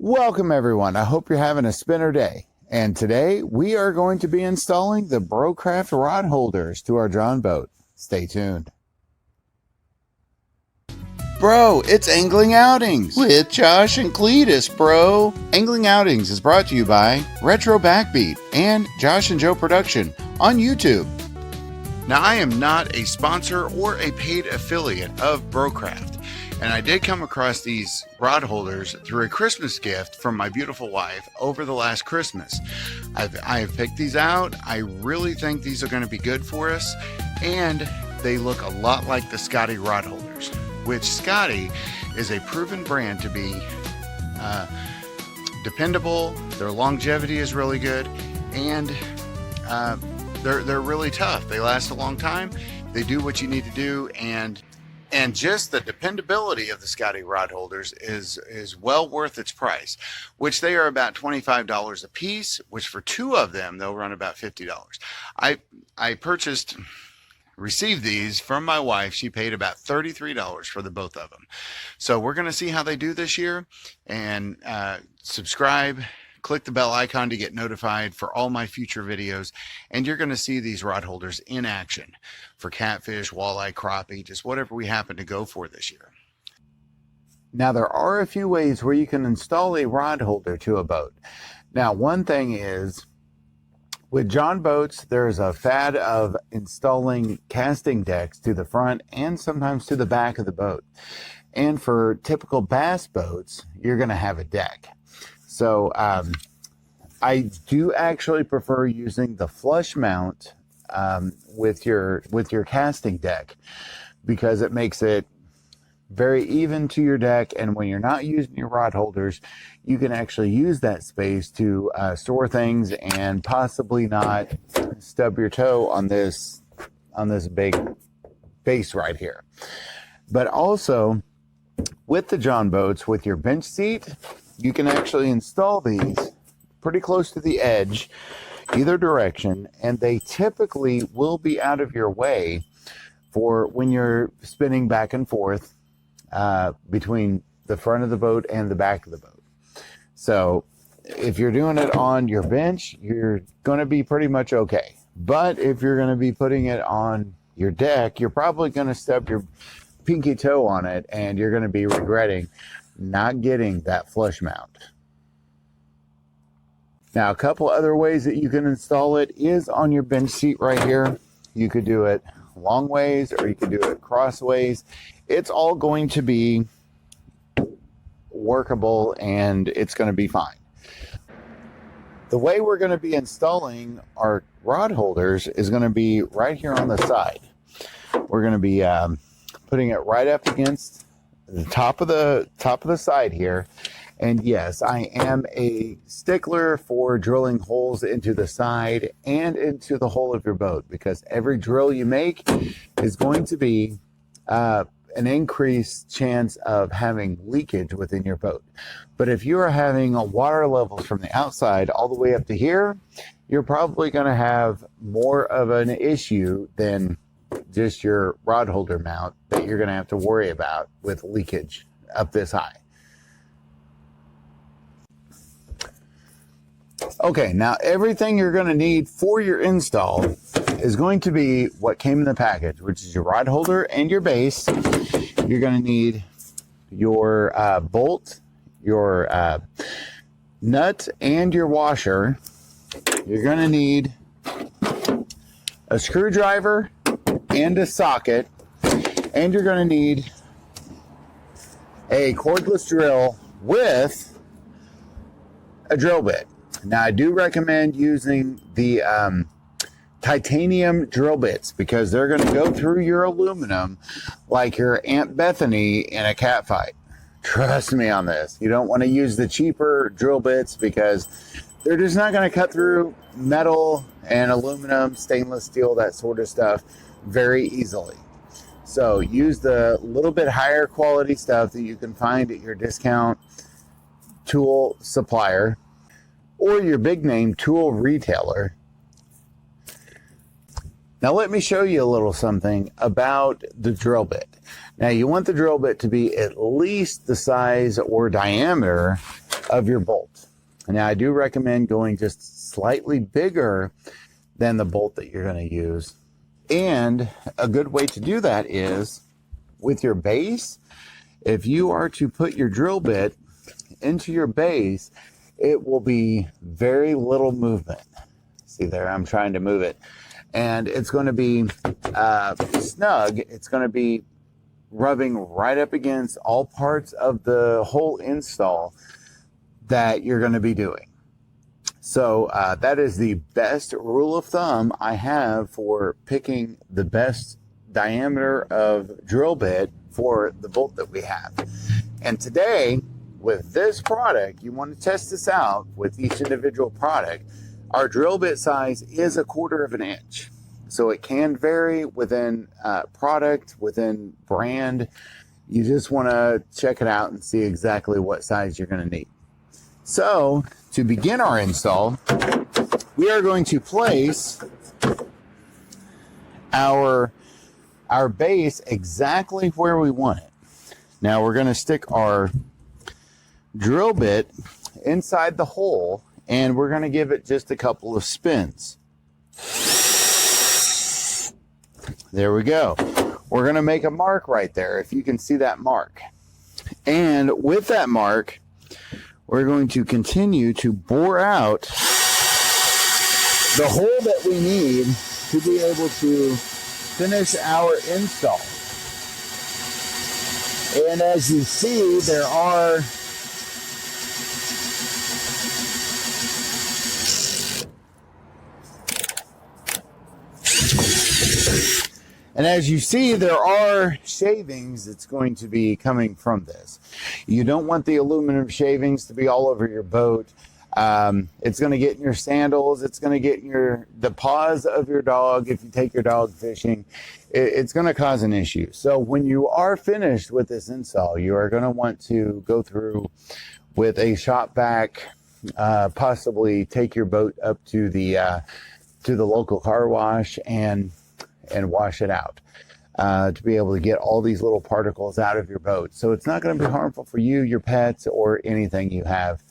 Welcome everyone. I hope you're having a spinner day. And today we are going to be installing the Brocraft rod holders to our Jon Boat. Stay tuned. Bro, it's Angling Outings with Josh and Cletus, bro. Angling Outings is brought to you by Retro Backbeat and Josh and Joe Production on YouTube. Now, I am not a sponsor or a paid affiliate of Brocraft, and I did come across these rod holders through a Christmas gift from my beautiful wife over the last Christmas. I have picked these out. I really think these are going to be good for us, and they look a lot like the Scotty rod holders, which Scotty is a proven brand to be dependable. Their longevity is really good, and they're really tough. They last a long time. They do what you need to do, and just the dependability of the Scotty rod holders is well worth its price, which they are about $25 a piece, which for two of them, they'll run about $50. I received these from my wife. She paid about $33 for the both of them. So we're going to see how they do this year, and subscribe, click the bell icon to get notified for all my future videos, and you're going to see these rod holders in action for catfish, walleye, crappie, just whatever we happen to go for this year. Now, there are a few ways where you can install a rod holder to a boat. Now, one thing is, with Jon Boats, there's a fad of installing casting decks to the front and sometimes to the back of the boat. And for typical bass boats, you're going to have a deck. So I do actually prefer using the flush mount with your casting deck, because it makes it very even to your deck, and when you're not using your rod holders, you can actually use that space to store things and possibly not stub your toe on this big base right here. But also with the Jon Boats, with your bench seat, you can actually install these pretty close to the edge, either direction, and they typically will be out of your way for when you're spinning back and forth between the front of the boat and the back of the boat. So if you're doing it on your bench, you're going to be pretty much okay. But if you're going to be putting it on your deck, you're probably going to stub your pinky toe on it, and you're going to be regretting not getting that flush mount. Now, a couple other ways that you can install it is on your bench seat right here. You could do it long ways, or you could do it crossways. It's all going to be workable, and it's going to be fine. The way we're going to be installing our rod holders is going to be right here on the side. We're going to be putting it right up against the top of the side here. And yes, I am a stickler for drilling holes into the side and into the hull of your boat, because every drill you make is going to be an increased chance of having leakage within your boat. But if you are having water levels from the outside all the way up to here, you're probably going to have more of an issue than just your rod holder mount that you're going to have to worry about with leakage up this high. Okay, now everything you're going to need for your install is going to be what came in the package, which is your rod holder and your base. You're going to need your bolt, your nut, and your washer. You're going to need a screwdriver and a socket, and you're going to need a cordless drill with a drill bit. Now, I do recommend using the titanium drill bits, because they're going to go through your aluminum like your Aunt Bethany in a cat fight. Trust me on this. You don't want to use the cheaper drill bits, because they're just not going to cut through metal and aluminum, stainless steel, that sort of stuff very easily. So use the little bit higher quality stuff that you can find at your discount tool supplier or your big name tool retailer. Now let me show you a little something about the drill bit. Now you want the drill bit to be at least the size or diameter of your bolt. Now, I do recommend going just slightly bigger than the bolt that you're going to use. And a good way to do that is with your base. If you are to put your drill bit into your base, it will be very little movement. See there, I'm trying to move it. And it's going to be snug. It's going to be rubbing right up against all parts of the whole install that you're going to be doing. So that is the best rule of thumb I have for picking the best diameter of drill bit for the bolt that we have. And today, with this product, you want to test this out with each individual product. Our drill bit size is 1/4 of an inch. So it can vary within product, within brand. You just want to check it out and see exactly what size you're going to need. So to begin our install, we are going to place our base exactly where we want it. Now we're going to stick our drill bit inside the hole, and we're going to give it just a couple of spins. There we go. We're going to make a mark right there, if you can see that mark. And with that mark, we're going to continue to bore out the hole that we need to be able to finish our install. And as you see, there are shavings that's going to be coming from this. You don't want the aluminum shavings to be all over your boat. It's going to get in your sandals. It's going to get in the paws of your dog if you take your dog fishing. It's going to cause an issue. So when you are finished with this install, you are going to want to go through with a shop vac, possibly take your boat up to the local car wash and wash it out to be able to get all these little particles out of your boat. So it's not going to be harmful for you, your pets, or anything you have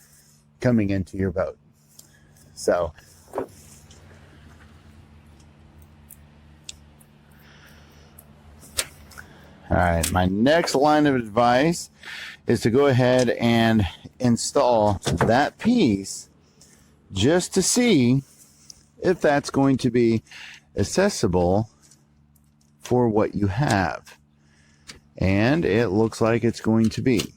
coming into your boat. So all right, my next line of advice is to go ahead and install that piece just to see if that's going to be accessible for what you have. And it looks like it's going to be.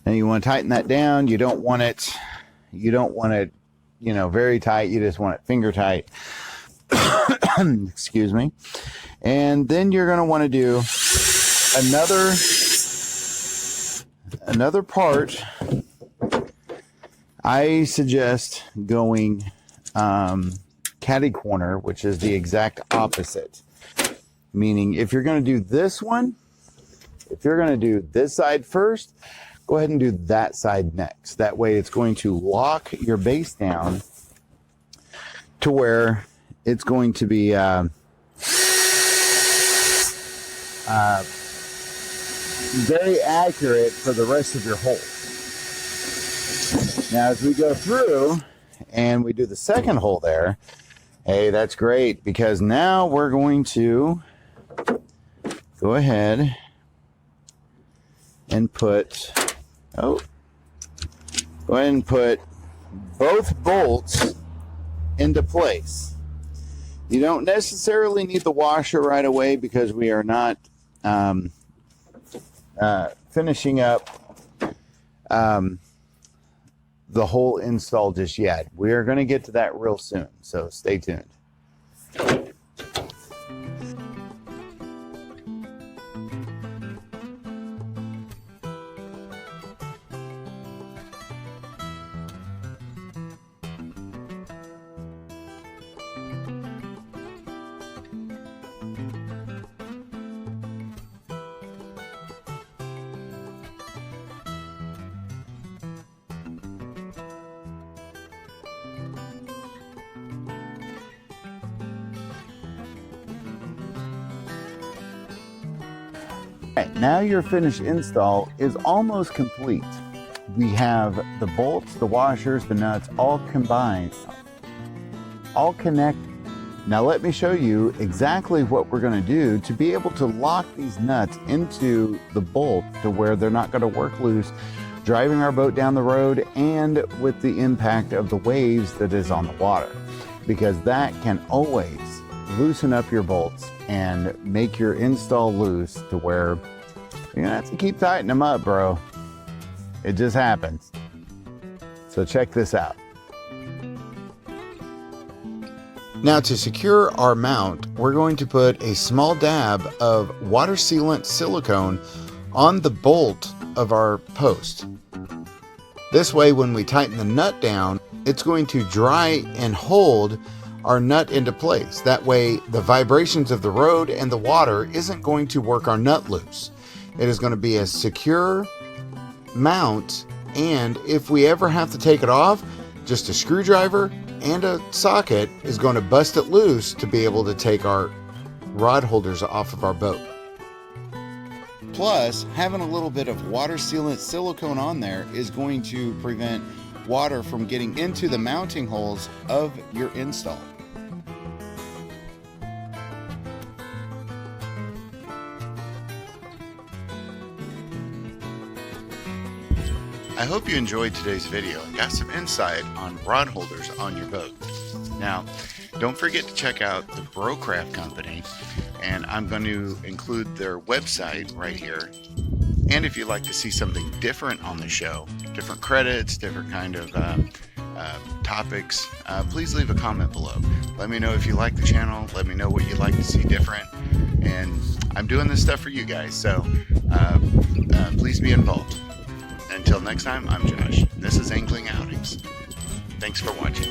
Now you want to tighten that down. You don't want it, very tight. You just want it finger tight. Excuse me. And then you're going to want to do another part. I suggest going catty corner, which is the exact opposite. Meaning if you're going to do this one, if you're going to do this side first, go ahead and do that side next. That way it's going to lock your base down to where it's going to be very accurate for the rest of your hole. Now as we go through and we do the second hole there, hey, that's great, because now we're going to go ahead and put both bolts into place. You don't necessarily need the washer right away because we are not finishing up the whole install just yet. We are going to get to that real soon, so stay tuned. Now your finished install is almost complete. we have the bolts, the washers, the nuts all combined, all connected. Now let me show you exactly what we're going to do to be able to lock these nuts into the bolt to where they're not going to work loose driving our boat down the road and with the impact of the waves that is on the water, because that can always loosen up your bolts and make your install loose to where you're gonna have to keep tightening them up, bro. It just happens. So check this out. Now to secure our mount, we're going to put a small dab of water sealant silicone on the bolt of our post. This way, when we tighten the nut down, it's going to dry and hold our nut into place. That way, the vibrations of the road and the water isn't going to work our nut loose. It is going to be a secure mount, and if we ever have to take it off, just a screwdriver and a socket is going to bust it loose to be able to take our rod holders off of our boat. Plus, having a little bit of water sealant silicone on there is going to prevent water from getting into the mounting holes of your install. I hope you enjoyed today's video and got some insight on rod holders on your boat. Now, don't forget to check out the Brocraft company, and I'm going to include their website right here. And if you'd like to see something different on the show, different credits, different kind of topics, please leave a comment below. Let me know if you like the channel. Let me know what you'd like to see different. And I'm doing this stuff for you guys, so please be involved. Until next time, I'm Josh. This is Angling Outings. Thanks for watching.